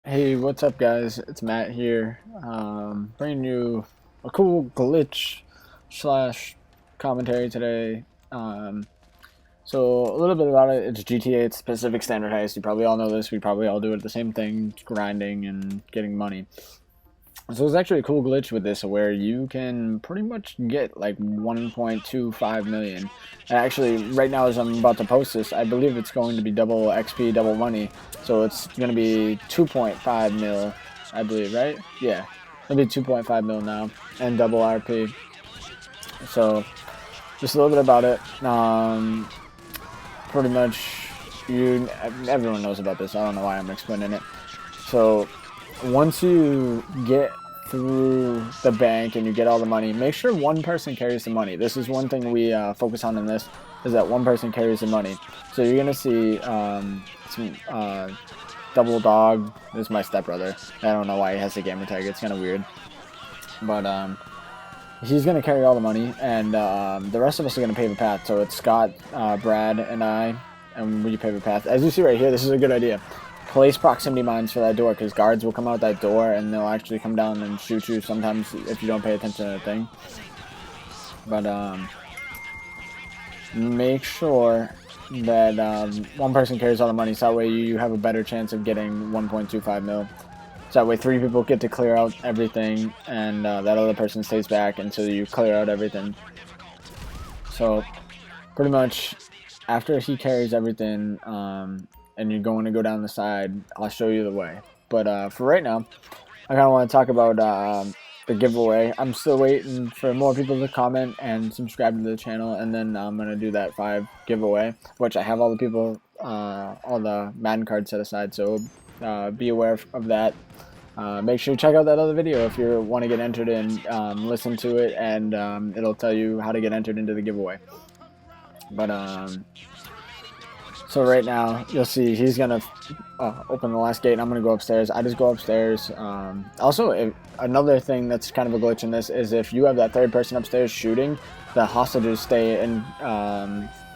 Hey, what's up, guys? It's Matt here, bringing you a cool glitch slash commentary today. Um, so a little bit about it. It's GTA. It's Pacific Standard Heist. You probably all know this. We probably all do it the same thing, grinding and getting money. So there's actually a cool glitch with this where you can pretty much get like 1.25 million. And actually, right now as I'm about to post this, I believe it's going to be double XP, double money. So it's going to be 2.5 mil, I believe, right? Yeah, it'll be 2.5 mil now and double RP. So just a little bit about it. Pretty much, everyone knows about this. I don't know why I'm explaining it. So once you get through the bank and you get all the money, make sure one person carries the money. This is one thing we focus on in this, is that one person carries the money. So you're going to see some Double Dog. This is my stepbrother. I don't know why he has the gamer tag. It's kind of weird. But he's going to carry all the money, and the rest of us are going to pave a path. So it's Scott, Brad, and I, and we pave a path. As you see right here, this is a good idea. Place proximity mines for that door, because guards will come out that door and they'll actually come down and shoot you sometimes if you don't pay attention to the thing. But make sure that one person carries all the money, so that way you have a better chance of getting 1.25 mil. So that way 3 people get to clear out everything, and that other person stays back until you clear out everything. So pretty much after he carries everything, and you're going to go down the side, I'll show you the way. But for right now, I kind of want to talk about the giveaway. I'm still waiting for more people to comment and subscribe to the channel, and then I'm going to do that 5 giveaway, which I have all the people, all the Madden cards set aside, so be aware of that. Make sure you check out that other video if you want to get entered in. Listen to it, and it'll tell you how to get entered into the giveaway. But so right now, you'll see he's going to open the last gate, and I'm going to go upstairs. I just go upstairs. Also, another thing that's kind of a glitch in this is if you have that third person upstairs shooting, the hostages stay in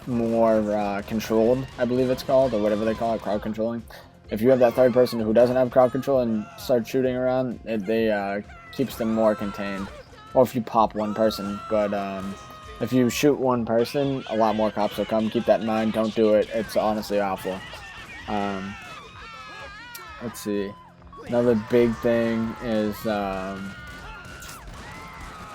more controlled, I believe it's called, or whatever they call it, crowd controlling. If you have that third person who doesn't have crowd control and starts shooting around, they keeps them more contained. Or if you pop one person, but if you shoot one person, a lot more cops will come. Keep that in mind. Don't do it. It's honestly awful. Let's see. Another big thing is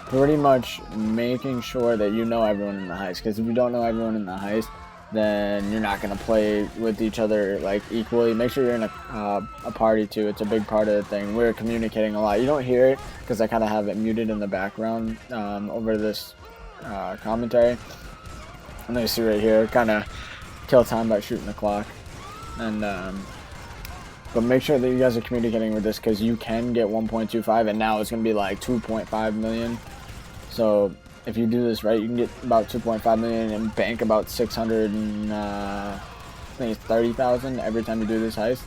pretty much making sure that you know everyone in the heist. Because if you don't know everyone in the heist, then you're not going to play with each other like equally. Make sure you're in a party too. It's a big part of the thing. We're communicating a lot. You don't hear it because I kind of have it muted in the background over this commentary. And you see right here, kind of kill time by shooting the clock. And but make sure that you guys are communicating with this, because you can get 1.25, and now it's going to be like 2.5 million. So if you do this right, you can get about 2.5 million and bank about 630,000 every time you do this heist.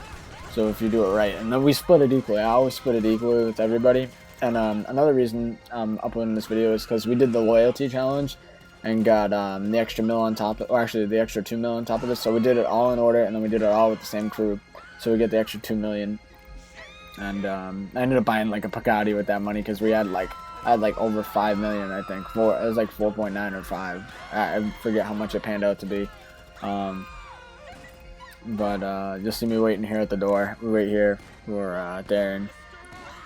So if you do it right, and then we split it equally. I always split it equally with everybody. And another reason I'm uploading this video is because we did the loyalty challenge and got the extra mil on top, or actually the extra 2 mil on top of this. So we did it all in order, and then we did it all with the same crew. So we get the extra 2 million. And I ended up buying like a Pagani with that money, because we had like, I had like over 5 million, I think. It was like 4.9 or 5. I forget how much it panned out to be. But you'll see me waiting here at the door. We wait here for Darren.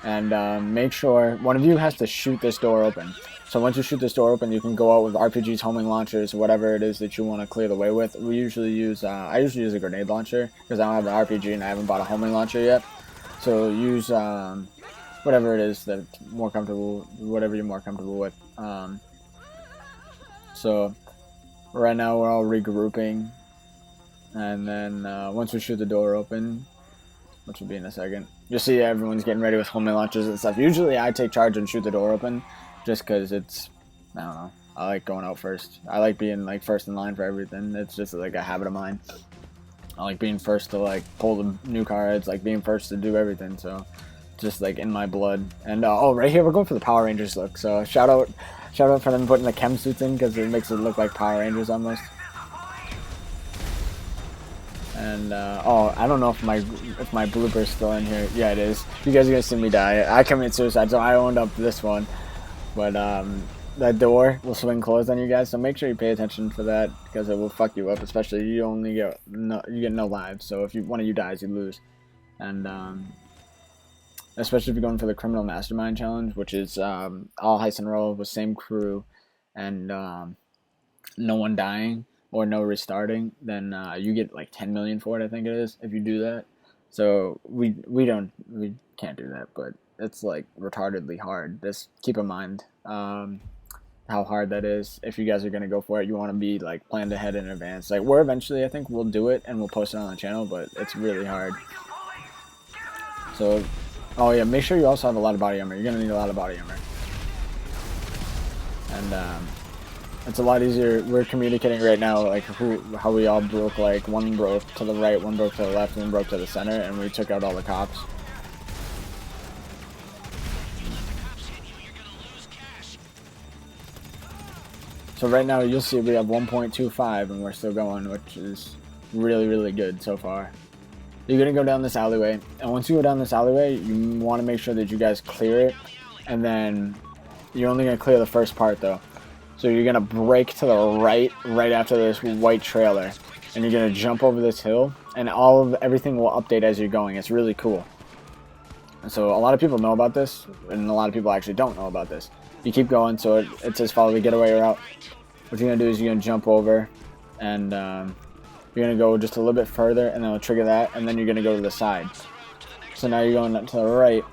And make sure one of you has to shoot this door open. So once you shoot this door open, you can go out with RPGs, homing launchers, whatever it is that you want to clear the way with. We usually use, I usually use a grenade launcher, because I don't have an RPG and I haven't bought a homing launcher yet. So use whatever it is that's more comfortable, whatever you're more comfortable with. So right now we're all regrouping, and then once we shoot the door open, which will be in a second, you'll see everyone's getting ready with homing launchers and stuff. Usually I take charge and shoot the door open, just because it's, I don't know, I like going out first. I like being like first in line for everything. It's just like a habit of mine. I like being first to like pull the new cards, like being first to do everything. So just like in my blood. And oh, right here we're going for the Power Rangers look. So shout out for them putting the chem suits in, because it makes it look like Power Rangers almost. And oh, I don't know if my blooper's still in here. Yeah, it is. You guys are gonna see me die. I commit suicide, so I owned up this one. But that door will swing closed on you guys, so make sure you pay attention for that because it will fuck you up. Especially you only get no lives. So if one of you dies, you lose. And especially if you're going for the criminal mastermind challenge, which is all heist in a row with same crew and no one dying or no restarting, then you get like 10 million for it, I think it is, if you do that. So we can't do that, but it's like retardedly hard. Just keep in mind how hard that is. If you guys are gonna go for it, you want to be like planned ahead in advance. Like we're eventually, I think we'll do it and we'll post it on the channel, but it's really hard. So, oh yeah, make sure you also have a lot of body armor. You're gonna need a lot of body armor. And it's a lot easier. We're communicating right now, like how we all broke. Like one broke to the right, one broke to the left, one broke to the center, and we took out all the cops. So right now you'll see we have 1.25 and we're still going, which is really, really good so far. You're gonna go down this alleyway, and once you go down this alleyway, you want to make sure that you guys clear it, and then you're only gonna clear the first part though. So you're gonna brake to the right after this white trailer, and you're gonna jump over this hill, and everything will update as you're going. It's really cool. And so a lot of people know about this, and a lot of people actually don't know about this. You keep going, so it says follow the getaway route. What you're gonna do is you're gonna jump over, and you're gonna go just a little bit further, and then it'll trigger that, and then you're gonna go to the side. So now you're going to the right.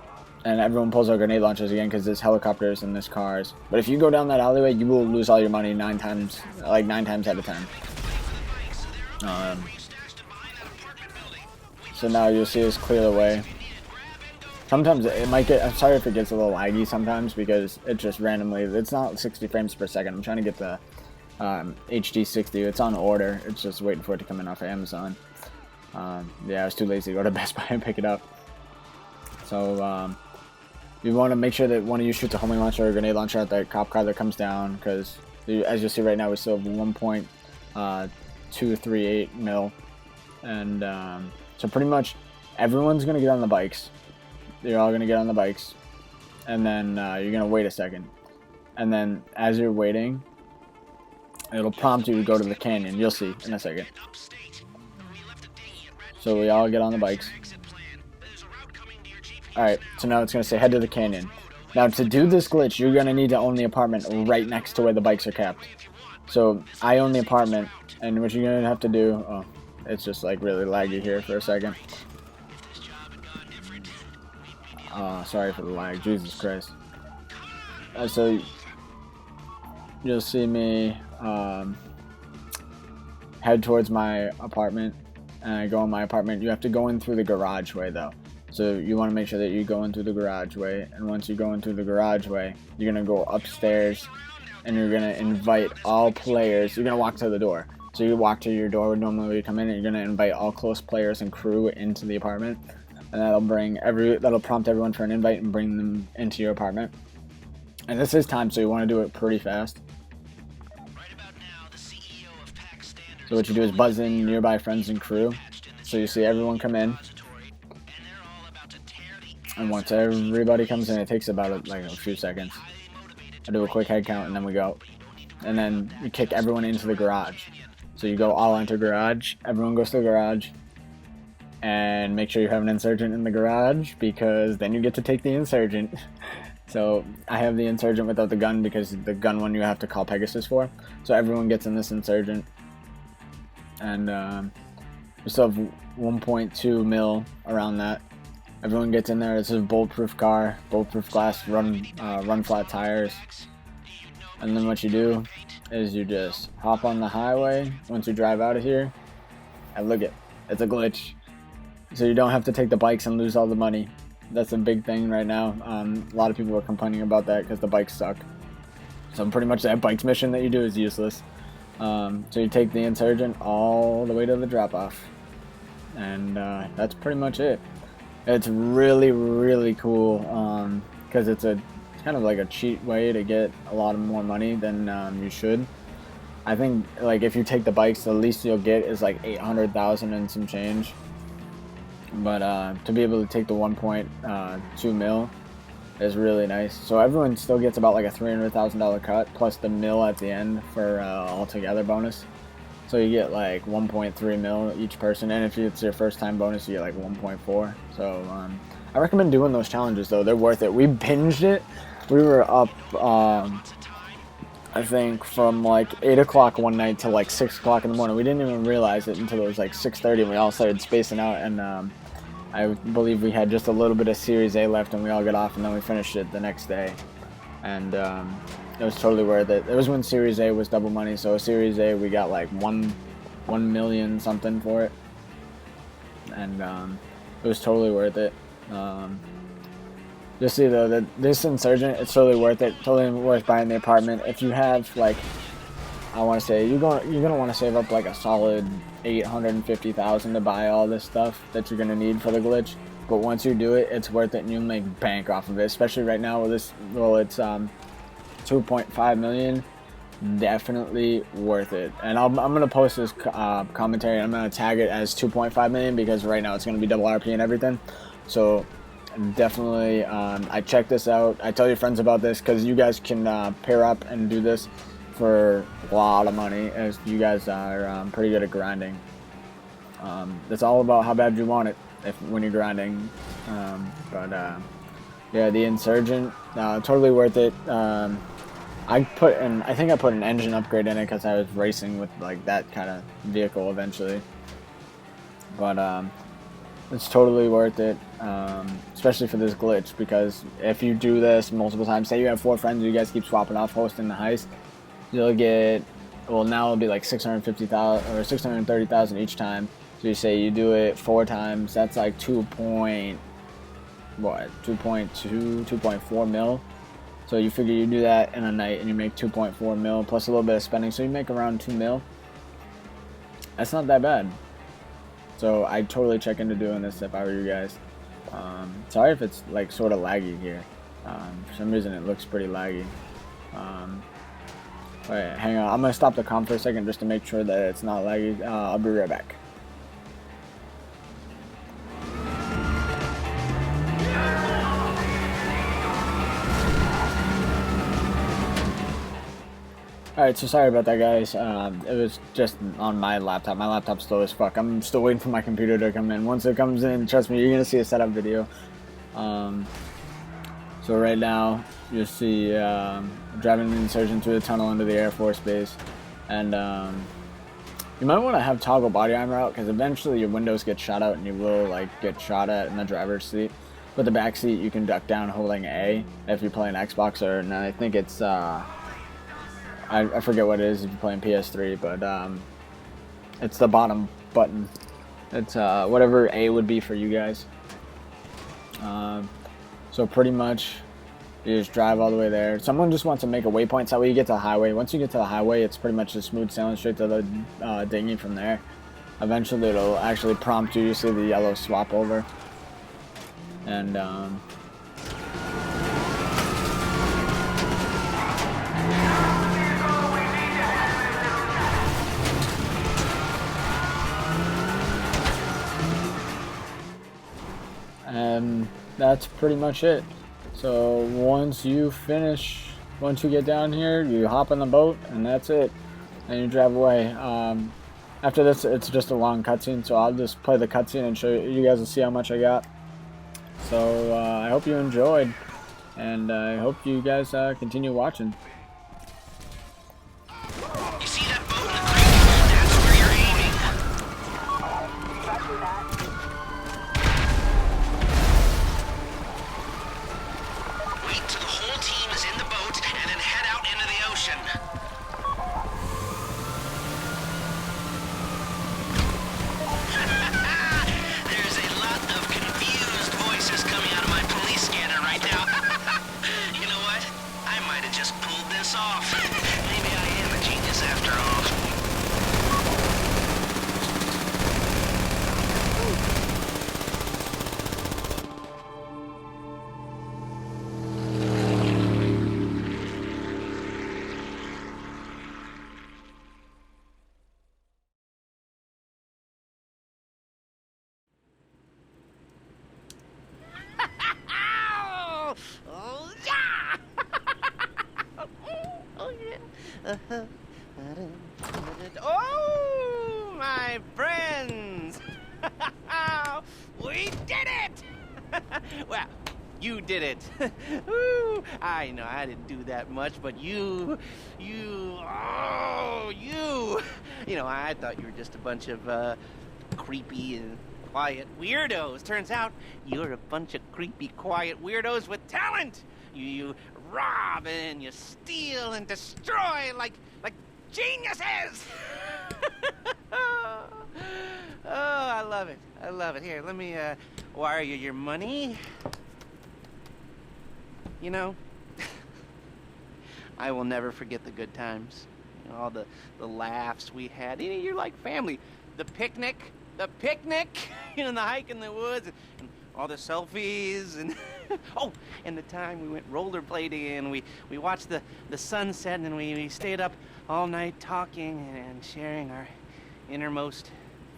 And everyone pulls out grenade launchers again because there's helicopters and there's cars. But if you go down that alleyway, you will lose all your money 9 times out of 10. So now you'll see us clear the way. Sometimes it might get, I'm sorry if it gets a little laggy sometimes because it just randomly, it's not 60 frames per second. I'm trying to get the HD 60. It's on order. It's just waiting for it to come in off of Amazon. Yeah, I was too lazy to go to Best Buy and pick it up. So, you want to make sure that one of you shoots a homing launcher or a grenade launcher at that cop car that comes down, because as you'll see right now, we still have 1.238 mil, and so pretty much everyone's gonna get on the bikes. You're all gonna get on the bikes, and then you're gonna wait a second, and then as you're waiting, it'll prompt you to go to the canyon. You'll see in a second. So we all get on the bikes. Alright, so now it's going to say head to the canyon. Now to do this glitch, you're going to need to own the apartment right next to where the bikes are kept. So I own the apartment, and what you're going to have to do... Oh, it's just like really laggy here for a second. Sorry for the lag, Jesus Christ. So you'll see me head towards my apartment, and I go in my apartment. You have to go in through the garage way though. So you want to make sure that you go in through the garage way, and once you go in through the garage way, you're going to go upstairs, and you're going to invite all players. You're going to walk to the door. So you walk to your door normally when you come in, and you're going to invite all close players and crew into the apartment, and that'll prompt everyone for an invite and bring them into your apartment. And this is timed, so you want to do it pretty fast. So what you do is buzz in nearby friends and crew. So you see everyone come in. And once everybody comes in, it takes about like a few seconds. I do a quick head count and then we go. And then you kick everyone into the garage. So you go all enter garage, everyone goes to the garage. And make sure you have an insurgent in the garage, because then you get to take the insurgent. So I have the insurgent without the gun, because the gun one you have to call Pegasus for. So everyone gets in this insurgent. And we still have 1.2 mil around that. Everyone gets in there. This is a bulletproof car, bulletproof glass, run flat tires. And then what you do is you just hop on the highway once you drive out of here. And look it, it's a glitch. So you don't have to take the bikes and lose all the money. That's a big thing right now. A lot of people are complaining about that because the bikes suck. So pretty much that bikes mission that you do is useless. So you take the insurgent all the way to the drop-off. And that's pretty much it. It's really, really cool because it's kind of like a cheat way to get a lot more money than you should. I think like if you take the bikes, the least you'll get is like 800,000 and some change. But to be able to take the 1.2 mil is really nice. So everyone still gets about like a $300,000 cut plus the mil at the end for altogether bonus. So you get like 1.3 mil each person, and if it's your first time bonus, you get like 1.4. So I recommend doing those challenges though; they're worth it. We binged it. We were up, I think, from like 8 o'clock one night till like 6 o'clock in the morning. We didn't even realize it until it was like 6:30, and we all started spacing out. And I believe we had just a little bit of Series A left, and we all got off, and then we finished it the next day. And it was totally worth it. It was when Series A was double money, so Series A we got like 1 million something for it, and it was totally worth it. Just see though that this Insurgent, it's totally worth it. Totally worth buying the apartment. If you have like, I want to say you're gonna want to save up like a solid 850,000 to buy all this stuff that you're gonna need for the glitch. But once you do it, it's worth it, and you'll make bank off of it. Especially right now with this, well, it's 2.5 million. Definitely worth it. And I'm gonna post this commentary, and I'm gonna tag it as 2.5 million because right now it's gonna be double RP and everything. So definitely, I check this out. I tell your friends about this because you guys can pair up and do this for a lot of money, as you guys are pretty good at grinding. It's all about how bad you want it when you're grinding. Yeah, the Insurgent, totally worth it. I think I put an engine upgrade in it because I was racing with like that kind of vehicle eventually. But it's totally worth it, especially for this glitch, because if you do this multiple times, say you have 4 friends, you guys keep swapping off hosting the heist, you'll get, well, now it'll be like 650,000 or 630,000 each time. So you say you do it 4 times, that's like 2.4 mil. So you figure you do that in a night and you make 2.4 mil plus a little bit of spending, so you make around 2 mil. That's not that bad. So I'd totally check into doing this if I were you guys. Sorry if it's like sort of laggy here. For some reason it looks pretty laggy. Wait, hang on. I'm gonna stop the comm for a second just to make sure that it's not laggy. I'll be right back. Alright, so sorry about that, guys. It was just on my laptop. My laptop's slow as fuck. I'm still waiting for my computer to come in. Once it comes in, trust me, you're gonna see a setup video. So right now, you'll see driving an Insurgent through the tunnel under the Air Force Base. And you might want to have toggle body armor out, because eventually your windows get shot out and you will like get shot at in the driver's seat. But the back seat, you can duck down holding A if you're playing Xbox, or and I think it's I forget what it is if you're playing PS3, but it's the bottom button. It's whatever A would be for you guys. So pretty much you just drive all the way there. Someone just wants to make a waypoint so that way you get to the highway. Once you get to the highway, it's pretty much just smooth sailing straight to the dinghy from there. Eventually it'll actually prompt you. You see the yellow swap over. And that's pretty much it. So once you get down here, you hop on the boat, and that's it, and you drive away. After this, it's just a long cutscene, so I'll just play the cutscene and show you. You guys will see how much I got. So I hope you enjoyed, and I hope you guys continue watching. You see that boat in the creek? That's where you're aiming. Wait till the whole team is in the boat and then head out into the ocean. There's a lot of confused voices coming out of my police scanner right now. You know what? I might have just pulled this Oh, my friends! We did it! Well, you did it. Woo. I know I didn't do that much, but you. You, I thought you were just a bunch of creepy and quiet weirdos. Turns out you're a bunch of creepy, quiet weirdos with talent. You rob and you steal and destroy like geniuses. Oh, I love it. I love it. Here, let me wire you your money. You know, I will never forget the good times. You know, all the laughs we had. You know, you're like family. The picnic, the hike in the woods, and all the selfies, and oh, and the time we went rollerblading, and we watched the sunset, and we stayed up all night talking and sharing our innermost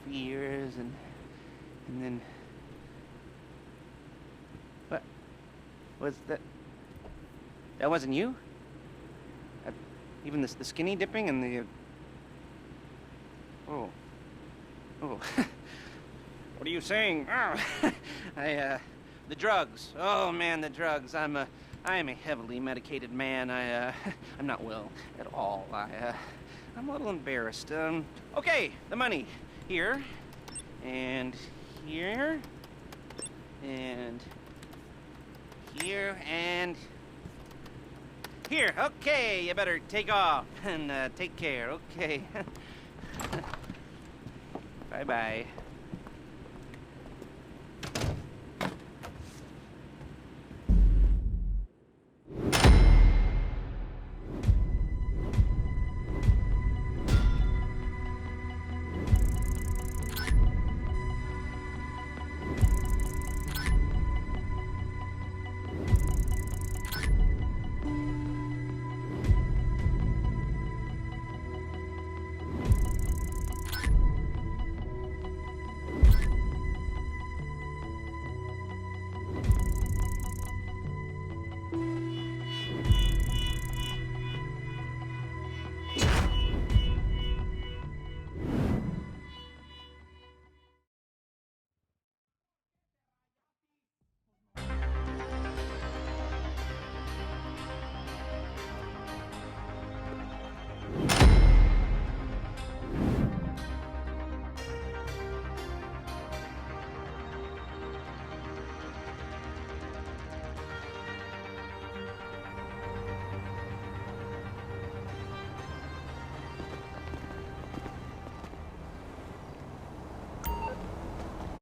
fears, and then what was that? That wasn't you? Even the skinny dipping and the oh. What are you saying? Oh. The drugs. Oh man, the drugs. I am a heavily medicated man. I'm not well at all. I'm a little embarrassed. Okay, the money. Here. And here. And here. And here. Okay, you better take off and take care. Okay. Bye-bye.